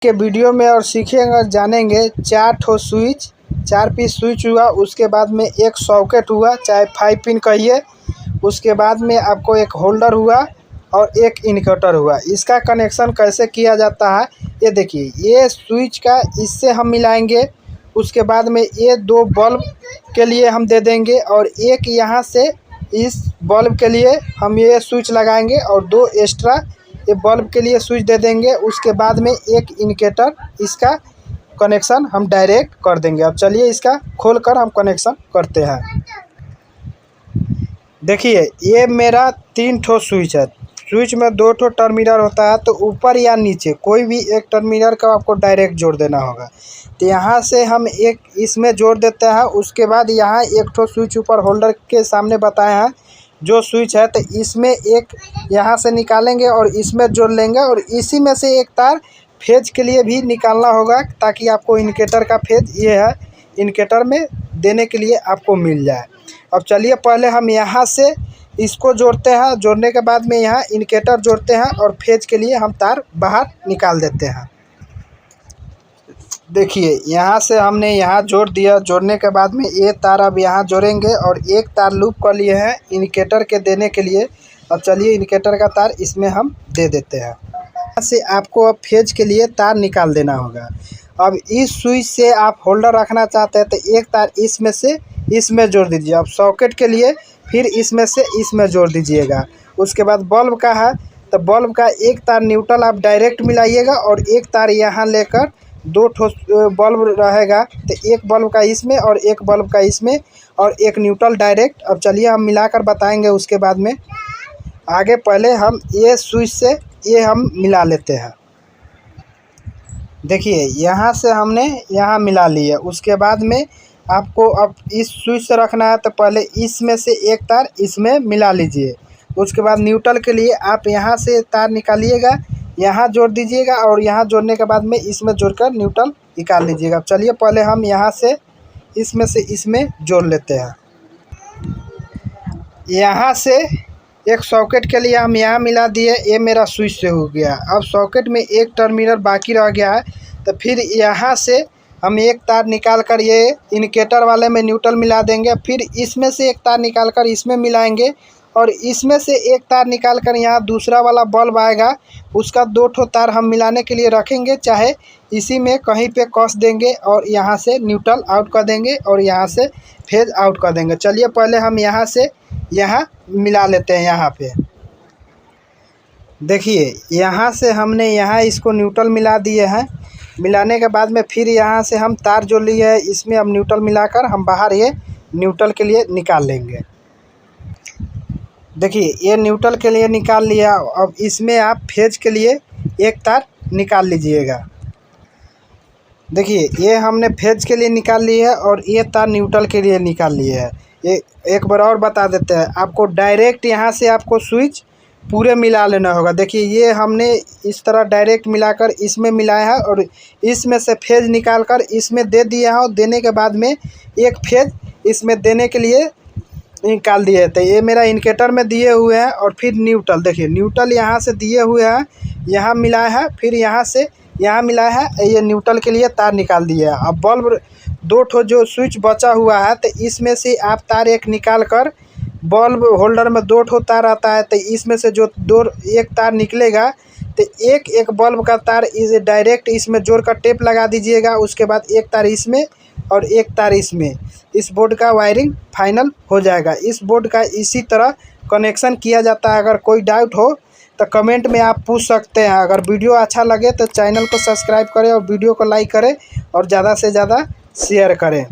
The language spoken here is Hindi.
के वीडियो में और सीखेंगे और जानेंगे 4 ठो स्विच, 4 पीस स्विच हुआ। उसके बाद में एक सॉकेट हुआ, चाहे 5 पिन कहिए। उसके बाद में आपको एक होल्डर हुआ और एक इन्वर्टर हुआ। इसका कनेक्शन कैसे किया जाता है ये देखिए। ये स्विच का इससे हम मिलाएंगे। उसके बाद में ये 2 बल्ब के लिए हम दे देंगे और एक यहाँ से इस बल्ब के लिए हम ये स्विच लगाएंगे और 2 एक्स्ट्रा ये बल्ब के लिए स्विच दे देंगे। उसके बाद में एक इंडिकेटर, इसका कनेक्शन हम डायरेक्ट कर देंगे। अब चलिए इसका खोलकर हम कनेक्शन करते हैं। देखिए ये मेरा 3 ठो स्विच है। स्विच में 2 ठो टर्मिनल होता है, तो ऊपर या नीचे कोई भी एक टर्मिनल का आपको डायरेक्ट जोड़ देना होगा। तो यहाँ से हम एक इसमें जोड़ देते हैं। उसके बाद यहाँ एक ठो स्विच ऊपर होल्डर के सामने बताए हैं जो स्विच है, तो इसमें एक यहाँ से निकालेंगे और इसमें जोड़ लेंगे और इसी में से एक तार फेज के लिए भी निकालना होगा, ताकि आपको इंडिकेटर का फेज ये है इंडिकेटर में देने के लिए आपको मिल जाए। अब चलिए पहले हम यहाँ से इसको जोड़ते हैं। जोड़ने के बाद में यहाँ इंडिकेटर जोड़ते हैं और फेज के लिए हम तार बाहर निकाल देते हैं। देखिए यहाँ से हमने यहाँ जोड़ दिया। जोड़ने के बाद में ये तार अब यहाँ जोड़ेंगे और एक तार लूप कर लिए हैं इंडिकेटर के देने के लिए। अब चलिए इंडिकेटर का तार इसमें हम दे देते हैं। यहाँ से आपको अब फेज के लिए तार निकाल देना होगा। अब इस स्विच से आप होल्डर रखना चाहते हैं तो एक तार इसमें से इसमें जोड़ दीजिए। अब सॉकेट के लिए फिर इसमें से इसमें जोड़ दीजिएगा। उसके बाद बल्ब का है तो बल्ब का एक तार न्यूट्रल आप डायरेक्ट मिलाइएगा और एक तार यहाँ लेकर 2 ठो बल्ब रहेगा, तो एक बल्ब का इसमें और एक बल्ब का इसमें और एक न्यूट्रल डायरेक्ट। अब चलिए हम मिलाकर बताएंगे उसके बाद में आगे। पहले हम ये स्विच से ये हम मिला लेते हैं। देखिए यहाँ से हमने यहाँ मिला लिया। उसके बाद में आपको अब इस स्विच से रखना है तो पहले इसमें से एक तार इसमें मिला लीजिए। उसके बाद न्यूट्रल के लिए आप यहाँ से तार निकालिएगा, यहाँ जोड़ दीजिएगा और यहाँ जोड़ने के बाद में इसमें जोड़कर न्यूट्रल निकाल लीजिएगा। अब चलिए पहले हम यहाँ से इसमें जोड़ लेते हैं। यहाँ से एक सॉकेट के लिए हम यहाँ मिला दिए, ये मेरा स्विच से हो गया। अब सॉकेट में एक टर्मिनल बाकी रह गया है, तो फिर यहाँ से हम एक तार निकाल कर ये इंडिकेटर वाले में न्यूट्रल मिला देंगे। फिर इसमें से एक तार निकाल कर इसमें मिलाएंगे और इसमें से एक तार निकाल कर यहाँ दूसरा वाला बल्ब आएगा, उसका 2 ठो तार हम मिलाने के लिए रखेंगे। चाहे इसी में कहीं पे कस देंगे और यहाँ से न्यूट्रल आउट कर देंगे और यहाँ से फेज आउट कर देंगे। चलिए पहले हम यहाँ से यहाँ मिला लेते हैं। यहाँ पे देखिए यहाँ से हमने यहाँ इसको न्यूट्रल मिला दिए हैं। मिलाने के बाद में फिर यहाँ से हम तार जो लिए है इसमें अब न्यूट्रल मिलाकर हम बाहर ये न्यूट्रल के लिए निकाल लेंगे। देखिए ये न्यूट्रल के लिए निकाल लिया। अब इसमें आप फेज के लिए एक तार निकाल लीजिएगा। देखिए ये हमने फेज के लिए निकाल ली है और ये तार न्यूट्रल के लिए निकाल लिए है। ये एक बार और बता देते हैं, आपको डायरेक्ट यहाँ से आपको स्विच पूरे मिला लेना होगा। देखिए ये हमने इस तरह डायरेक्ट मिलाकर इसमें मिलाया है और इसमें से फेज निकाल कर इसमें दे दिया है और देने के बाद में एक फेज इसमें देने के लिए निकाल दिए थे। ये मेरा इंडिकेटर में दिए हुए हैं और फिर न्यूट्रल, देखिए न्यूट्रल यहाँ से दिए हुए हैं, यहाँ मिलाया है, फिर यहाँ से यहाँ मिलाया है, ये न्यूट्रल के लिए तार निकाल दिया है। अब बल्ब 2 ठो जो स्विच बचा हुआ है तो इसमें से आप तार एक निकाल कर, बल्ब होल्डर में 2 ठो तार आता है तो इसमें से जो एक तार निकलेगा तो एक बल्ब का तार इस डायरेक्ट इसमें जोड़ कर टेप लगा दीजिएगा। उसके बाद एक तार इसमें और एक तार इसमें, इस बोर्ड का वायरिंग फाइनल हो जाएगा। इस बोर्ड का इसी तरह कनेक्शन किया जाता है। अगर कोई डाउट हो तो कमेंट में आप पूछ सकते हैं। अगर वीडियो अच्छा लगे तो चैनल को सब्सक्राइब करें और वीडियो को लाइक करें और ज़्यादा से ज़्यादा शेयर करें।